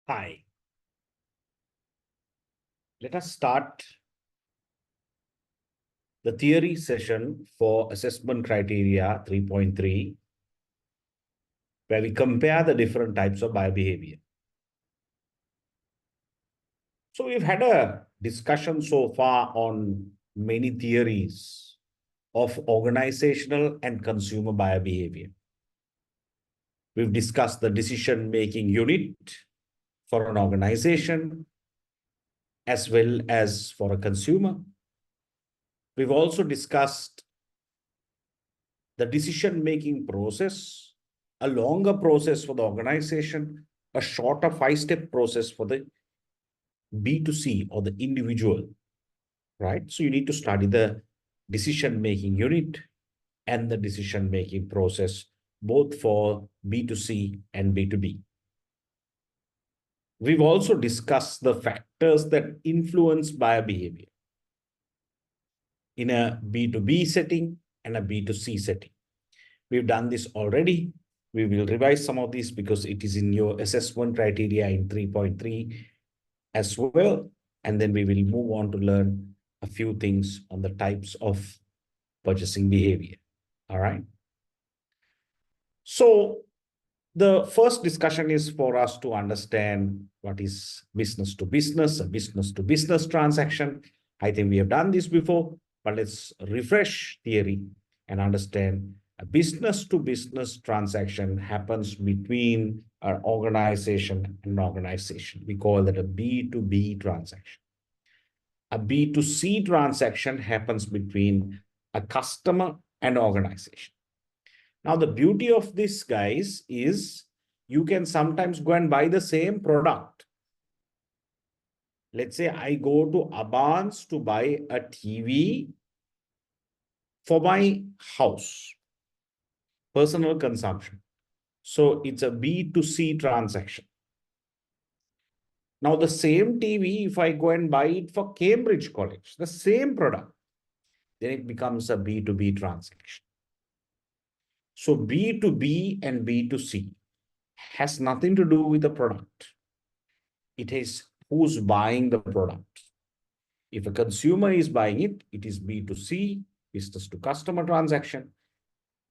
Hi, let us start the theory session for assessment criteria 3.3, where we compare the different types of biobehavior. So we've had a discussion so far on many theories of organizational and consumer biobehavior. We've discussed the decision-making unit for an organization as well as for a consumer. We've also discussed the decision-making process, a longer process for the organization, a shorter 5-step process for the B2C or the individual, right? So you need to study the decision-making unit and the decision-making process, both for B2C and B2B. We've also discussed the factors that influence buyer behavior in a B2B setting and a B2C setting. We've done this already. We will revise some of these because it is in your assessment criteria in 3.3 as well. And then we will move on to learn a few things on the types of purchasing behavior. All right. So the first discussion is for us to understand what is business to business, a business to business transaction. I think we have done this before, but let's refresh theory and understand a business to business transaction happens between an organization and an organization. We call that a B2B transaction. A B2C transaction happens between a customer and organization. Now, the beauty of this, guys, is you can sometimes go and buy the same product. Let's say I go to Abans to buy a TV for my house, personal consumption. So it's a B2C transaction. Now, the same TV, if I go and buy it for Cambridge College, the same product, then it becomes a B2B transaction. So B2B and B2C has nothing to do with the product. It is who's buying the product. If a consumer is buying it, it is B2C, business to customer transaction.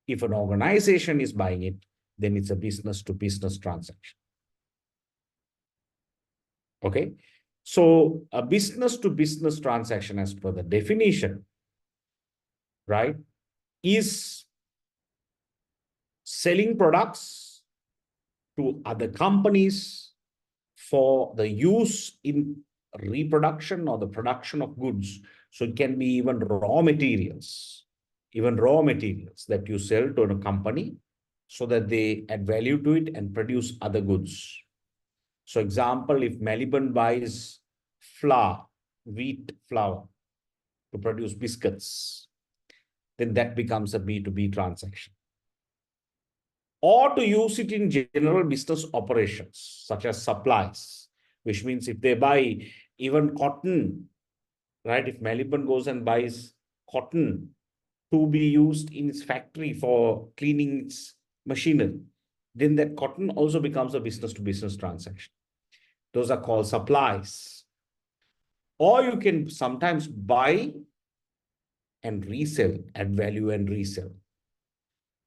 If an organization is buying it, then it's a business to business transaction. Okay. So a business to business transaction, as per the definition, right, is selling products to other companies for the use in reproduction or the production of goods. So it can be even raw materials that you sell to a company so that they add value to it and produce other goods. So example, if Melbourne buys flour, wheat flour to produce biscuits, then that becomes a B2B transaction. Or to use it in general business operations, such as supplies, which means if they buy even cotton, right? If Melbourne goes and buys cotton to be used in its factory for cleaning its machinery, then that cotton also becomes a business to business transaction. Those are called supplies. Or you can sometimes buy and resell, add value and resell,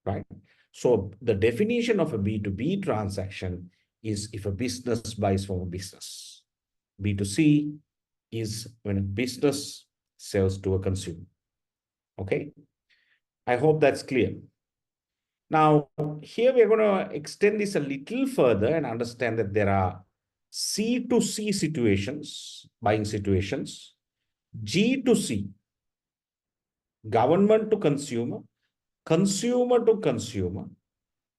right? So the definition of a B2B transaction is if a business buys from a business. B2C is when a business sells to a consumer. Okay. I hope that's clear. Now, here we're going to extend this a little further and understand that there are C2C situations, buying situations, G2C, government to consumer, consumer to consumer,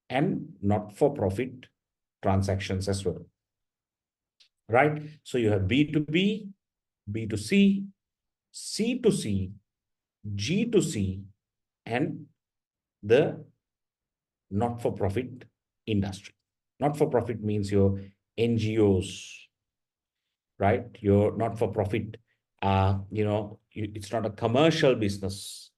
and not-for-profit transactions as well. Right? So you have B2B, B2C, C2C, G2C, and the not-for-profit industry. Not-for-profit means your NGOs, right? Your not-for-profit, it's not a commercial business,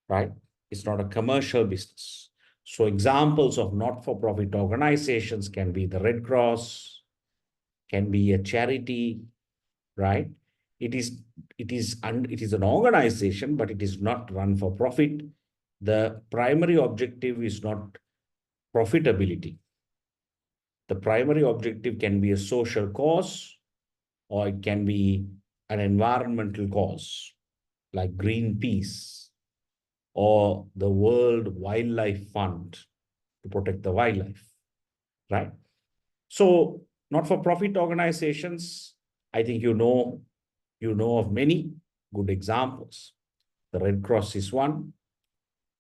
right? It's not a commercial business. So examples of not-for-profit organizations can be the Red Cross, can be a charity, right? It is an organization, but it is not run for profit. The primary objective is not profitability. The primary objective can be a social cause, or it can be an environmental cause like Greenpeace or the World Wildlife Fund to protect the wildlife, right? So not-for-profit organizations, I think you know of many good examples. The Red Cross is one.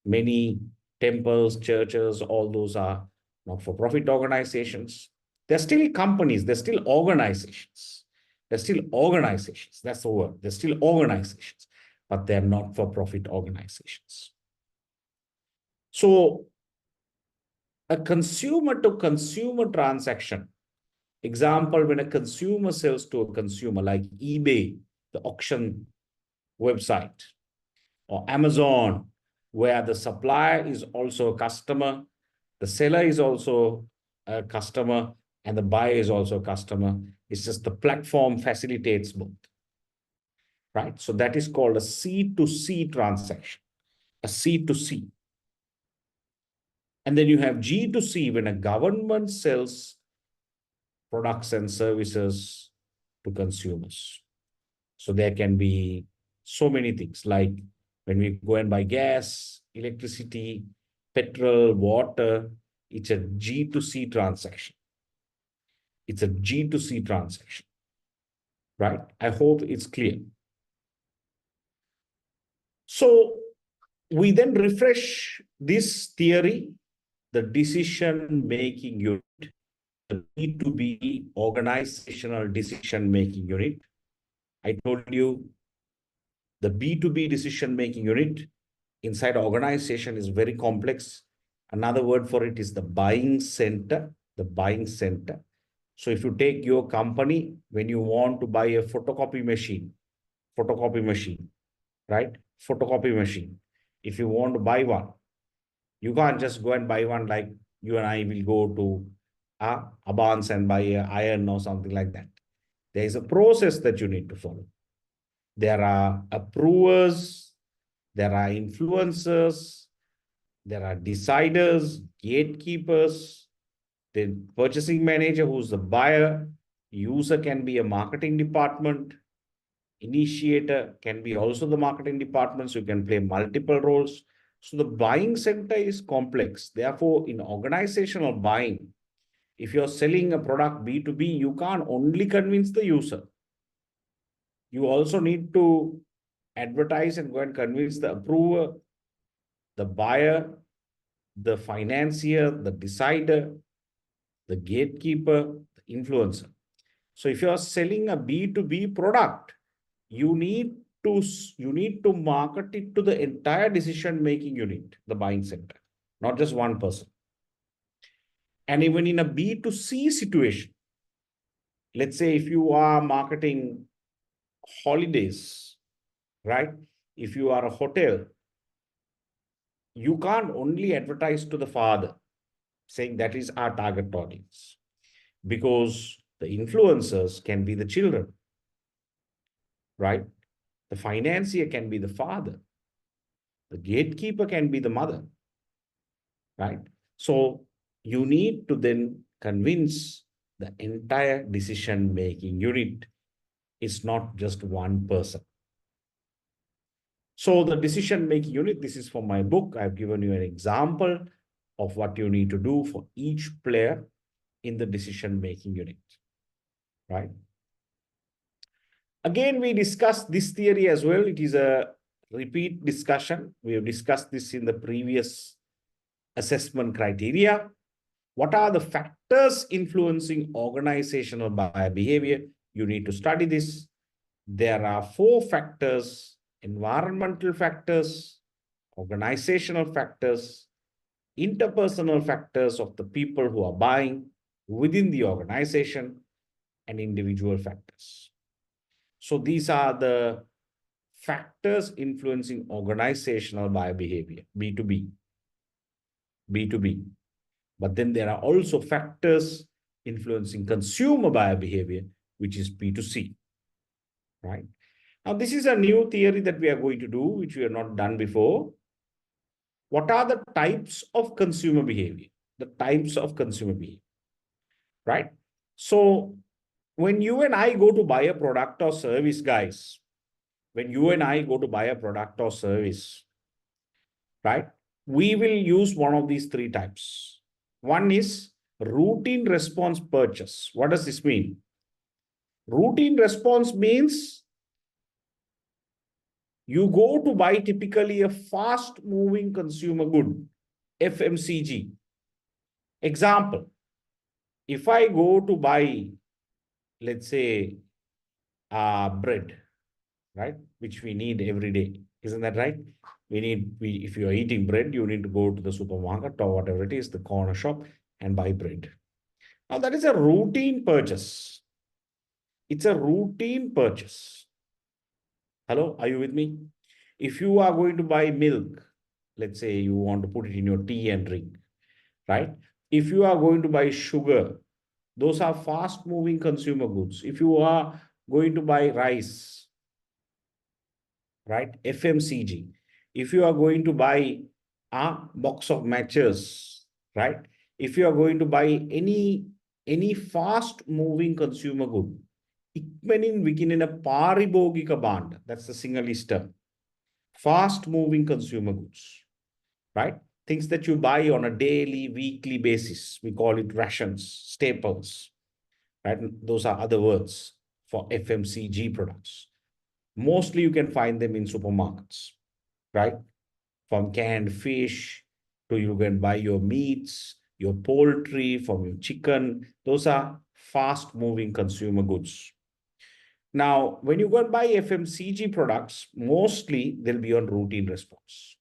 Many temples, churches, all those are not-for-profit organizations. They're still companies, they're still organizations. They're still organizations. That's the word. They're still organizations, but they're not-for-profit organizations. So a consumer-to-consumer transaction, example, when a consumer sells to a consumer, like eBay, the auction website, or Amazon, where the supplier is also a customer, the seller is also a customer, and the buyer is also a customer. It's just the platform facilitates both, right? So that is called a C2C transaction, a C2C. And then you have G2C, when a government sells products and services to consumers. So there can be so many things, like when we go and buy gas, electricity, petrol, water, it's a G2C transaction. It's a G2C transaction, right? I hope it's clear. So we then refresh this theory, the decision-making unit, the B2B organizational decision-making unit. I told you the B2B decision-making unit inside organization is very complex. Another word for it is the buying center, the buying center. So if you take your company, when you want to buy a photocopy machine, right? Photocopy machine. If you want to buy one, you can't just go and buy one like you and I will go to Abans and buy an iron or something like that. There is a process that you need to follow. There are approvers, there are influencers, there are deciders, gatekeepers, the purchasing manager, who's the buyer, user can be a marketing department, initiator can be also the marketing department, so you can play multiple roles. So the buying center is complex. Therefore, in organizational buying, if you're selling a product B2B, you can't only convince the user. You also need to advertise and go and convince the approver, the buyer, the financier, the decider, the gatekeeper, the influencer. So if you are selling a B2B product, you need to market it to the entire decision-making unit, the buying center, not just one person. And even in a B2C situation, let's say if you are marketing holidays, right? If you are a hotel, you can't only advertise to the father, saying that is our target audience, because the influencers can be the children, right? The financier can be the father. The gatekeeper can be the mother, right? So you need to then convince the entire decision-making unit. It's not just one person. So the decision-making unit, this is from my book. I've given you an example of what you need to do for each player in the decision-making unit, right? Again, we discussed this theory as well. It is a repeat discussion. We have discussed this in the previous assessment criteria. What are the factors influencing organizational buyer behavior? You need to study this. There are 4 factors: environmental factors, organizational factors, interpersonal factors of the people who are buying within the organization, and individual factors. So these are the factors influencing organizational buyer behavior, B2B. But then there are also factors influencing consumer buyer behavior, which is P2C, right? Now, this is a new theory that we are going to do, which we have not done before. What are the types of consumer behavior? The types of consumer behavior, right? So when you and I go to buy a product or service, guys, when you and I go to buy a product or service, right, we will use one of these three types. One is routine response purchase. What does this mean? Routine response means you go to buy typically a fast moving consumer good, FMCG. Example, if I go to buy, let's say, bread, right, which we need every day, isn't that right? If you are eating bread, you need to go to the supermarket or whatever it is, the corner shop, and buy bread. Now, that is a routine purchase. It's a routine purchase. Hello, are you with me? If you are going to buy milk, let's say you want to put it in your tea and drink, right? If you are going to buy sugar, those are fast moving consumer goods. If you are going to buy rice, right, FMCG. If you are going to buy a box of matches, right? If you are going to buy any fast moving consumer good, ඉක්මනින් විකිනෙන පාරිභෝගික භාණ්ඩ, that's the Sinhalese term. Fast moving consumer goods, right? Things that you buy on a daily, weekly basis. We call it rations, staples, right? Those are other words for FMCG products. Mostly you can find them in supermarkets, right? From canned fish to you can buy your meats, your poultry, from your chicken. Those are fast moving consumer goods. Now, when you go and buy FMCG products, mostly they'll be on routine response.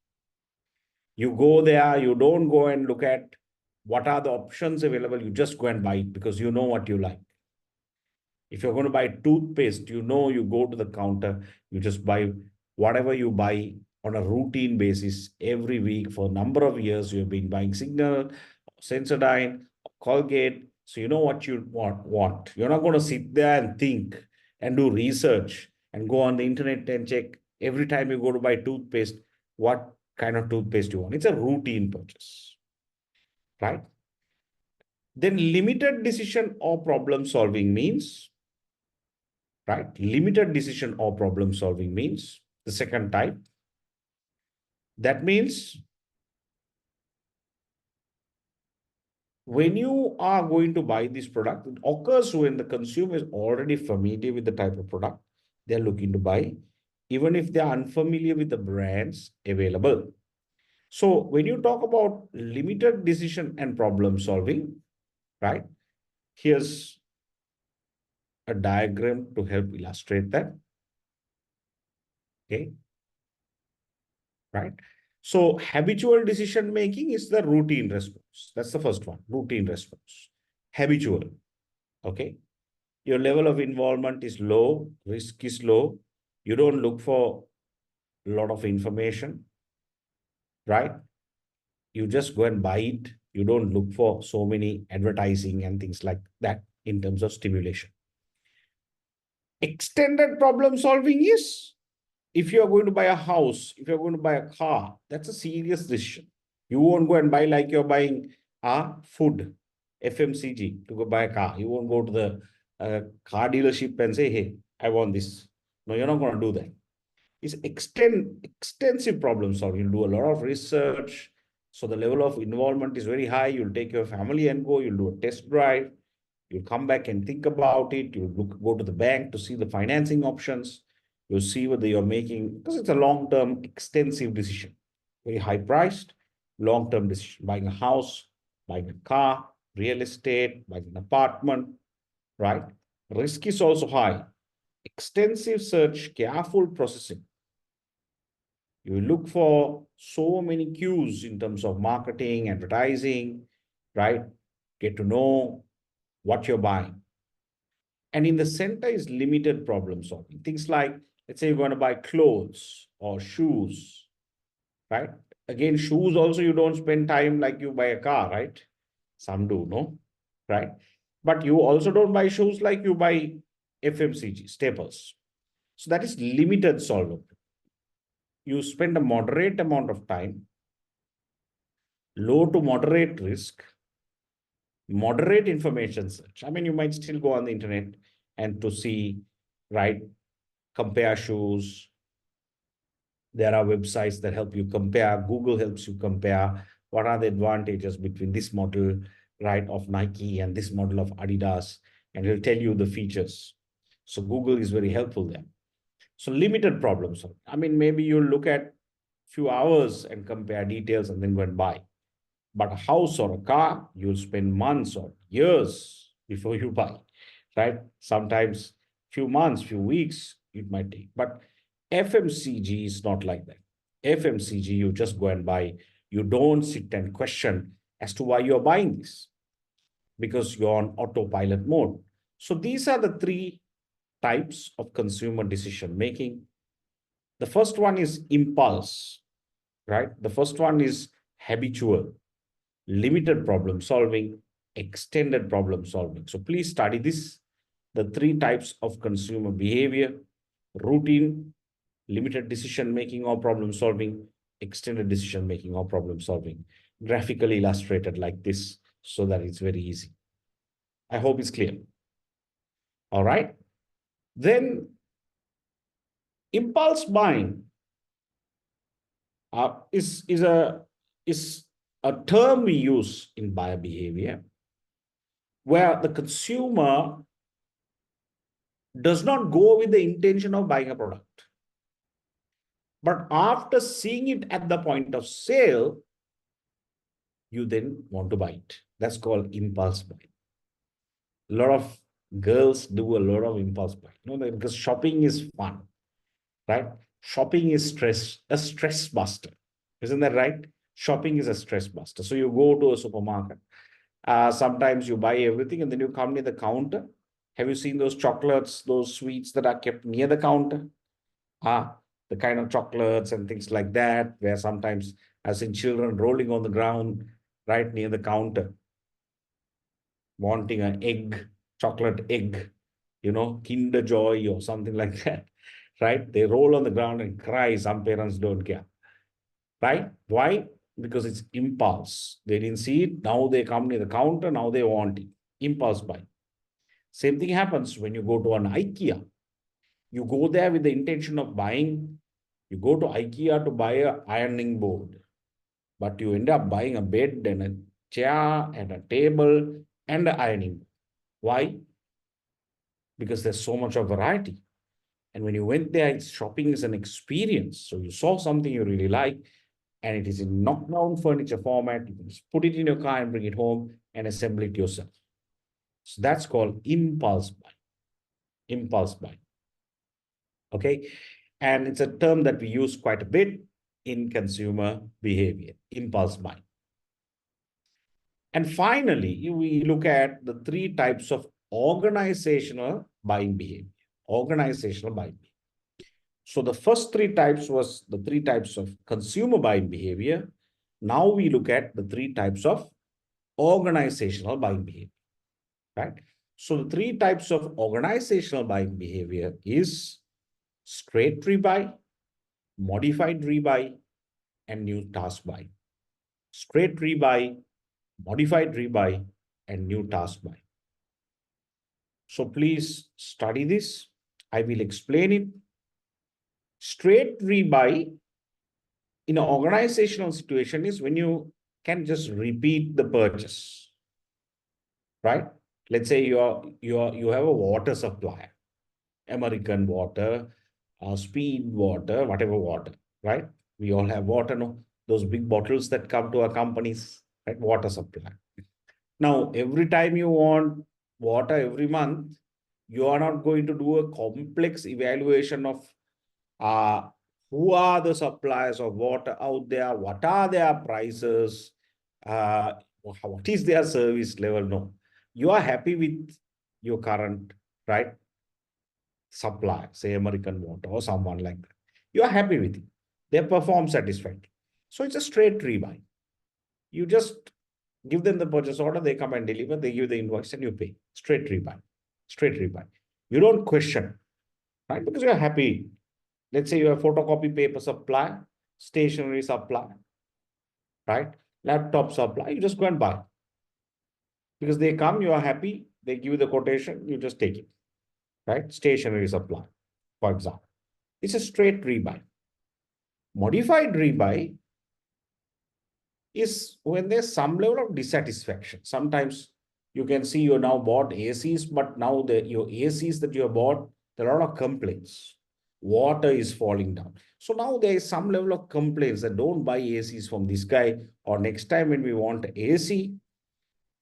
You go there, you don't go and look at what are the options available. You just go and buy it because you know what you like. If you're going to buy toothpaste, you know, you go to the counter, you just buy whatever you buy on a routine basis every week for a number of years. You've been buying Signal, Sensodyne, Colgate. So you know what you want. You're not going to sit there and think and do research and go on the internet and check every time you go to buy toothpaste, what kind of toothpaste you want. It's a routine purchase, right? Then limited decision or problem solving means, right? Limited decision or problem solving means the second type. That means when you are going to buy this product, it occurs when the consumer is already familiar with the type of product they're looking to buy, even if they're unfamiliar with the brands available. So when you talk about limited decision and problem solving, right? Here's a diagram to help illustrate that. Okay. Right. So habitual decision making is the routine response. That's the first one, routine response. Habitual. Okay. Your level of involvement is low, risk is low. You don't look for a lot of information, right? You just go and buy it. You don't look for so many advertising and things like that in terms of stimulation. Extended problem solving is if you are going to buy a house, if you're going to buy a car, that's a serious decision. You won't go and buy like you're buying food, FMCG, to go buy a car. You won't go to the car dealership and say, hey, I want this. No, you're not going to do that. It's extensive problem solving. You'll do a lot of research. So the level of involvement is very high. You'll take your family and go. You'll do a test drive. You'll come back and think about it. You'll go to the bank to see the financing options. You'll see whether you're making, because it's a long-term, extensive decision, very high-priced, long-term decision, buying a house, buying a car, real estate, buying an apartment, right? Risk is also high. Extensive search, careful processing. You will look for so many cues in terms of marketing, advertising, right? Get to know what you're buying. And in the center is limited problem solving. Things like, let's say you're going to buy clothes or shoes, right? Again, shoes also, you don't spend time like you buy a car, right? Some do, no? Right? But you also don't buy shoes like you buy FMCG, staples. So that is limited solving. You spend a moderate amount of time, low to moderate risk, moderate information search. I mean, you might still go on the internet and to see, right, compare shoes. There are websites that help you compare. Google helps you compare what are the advantages between this model, right, of Nike and this model of Adidas, and it'll tell you the features. So Google is very helpful there. So limited problems. I mean, maybe you look at few hours and compare details and then go and buy. But a house or a car, you'll spend months or years before you buy, right? Sometimes few months, few weeks, it might take. But FMCG is not like that. FMCG, you just go and buy. You don't sit and question as to why you're buying this because you're on autopilot mode. So these are the three types of consumer decision making. The first one is impulse, right? The first one is habitual, limited problem solving, extended problem solving. So please study this, the three types of consumer behavior: routine, limited decision making or problem solving, extended decision making or problem solving, graphically illustrated like this so that it's very easy. I hope it's clear. All right. Then impulse buying is a term we use in buyer behavior where the consumer does not go with the intention of buying a product. But after seeing it at the point of sale, you then want to buy it. That's called impulse buying. A lot of girls do a lot of impulse buying, because shopping is fun, right? Shopping is a stress buster. Isn't that right? Shopping is a stress buster. So you go to a supermarket. Sometimes you buy everything and then you come near the counter. Have you seen those chocolates, those sweets that are kept near the counter? The kind of chocolates and things like that, where sometimes I've seen children rolling on the ground right near the counter, wanting an egg, chocolate egg, Kinder Joy or something like that, right? They roll on the ground and cry. Some parents don't care, right? Why? Because it's impulse. They didn't see it. Now they come near the counter. Now they want it. Impulse buy. Same thing happens when you go to an IKEA. You go there with the intention of buying. You go to IKEA to buy an ironing board, but you end up buying a bed and a chair and a table and an ironing board. Why? Because there's so much of variety. And when you went there, shopping is an experience. So you saw something you really like, and it is in knockdown furniture format. You can just put it in your car and bring it home and assemble it yourself. So that's called impulse buy. Impulse buy. Okay. And it's a term that we use quite a bit in consumer behavior, impulse buying. And finally, we look at the three types of organizational buying behavior. Organizational buying behavior. So the first three types was the three types of consumer buying behavior. Now we look at the three types of organizational buying behavior, right? So the three types of organizational buying behavior is straight rebuy, modified rebuy, and new task buy. Straight rebuy, modified rebuy, and new task buy. So please study this. I will explain it. Straight rebuy in an organizational situation is when you can just repeat the purchase, right? Let's say you have a water supplier, American water, speed water, whatever water, right? We all have water, no? Those big bottles that come to our companies, right? Water supply. Now, every time you want water every month, you are not going to do a complex evaluation of who are the suppliers of water out there, what are their prices, what is their service level. No, you are happy with your current, right, supply, say American water or someone like that. You are happy with it. They perform satisfactorily. So it's a straight rebuy. You just Give them the purchase order, they come and deliver, they give the invoice and you pay. Straight rebuy. Straight rebuy. You don't question, right? Because you're happy. Let's say you have photocopy paper supply, stationery supply, right? Laptop supply, you just go and buy. Because they come, you are happy, they give you the quotation, you just take it, right? Stationery supply, for example. It's a straight rebuy. Modified rebuy is when there's some level of dissatisfaction. Sometimes you can see you now bought ACs, but now your ACs that you have bought, there are a lot of complaints. Water is falling down. So now there is some level of complaints that don't buy ACs from this guy, or next time when we want AC,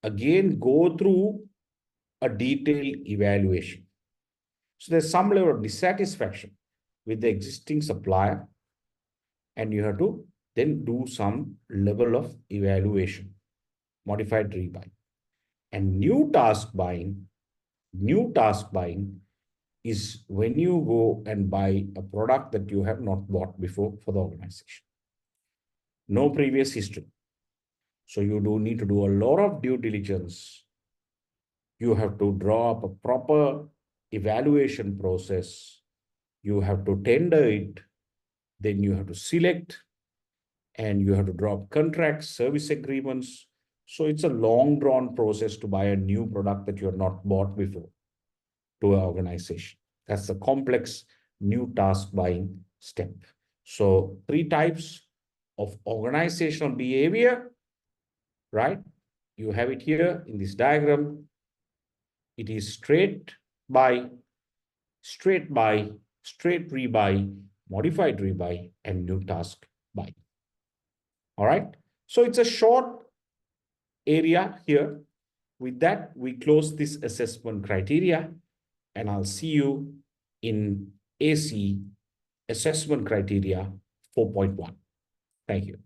again go through a detailed evaluation. So there's some level of dissatisfaction with the existing supplier, and you have to then do some level of evaluation, modified rebuy. And new task buying is when you go and buy a product that you have not bought before for the organization. No previous history. So you do need to do a lot of due diligence. You have to draw up a proper evaluation process. You have to tender it. Then you have to select, and you have to draw up contracts, service agreements. So it's a long drawn process to buy a new product that you have not bought before to an organization. That's the complex new task buying step. So 3 types of organizational behavior, right? You have it here in this diagram. It is straight buy, straight buy, straight rebuy, modified rebuy, and new task buy. All right. So it's a short area here. With that, we close this assessment criteria, and I'll see you in AC assessment criteria 4.1. Thank you.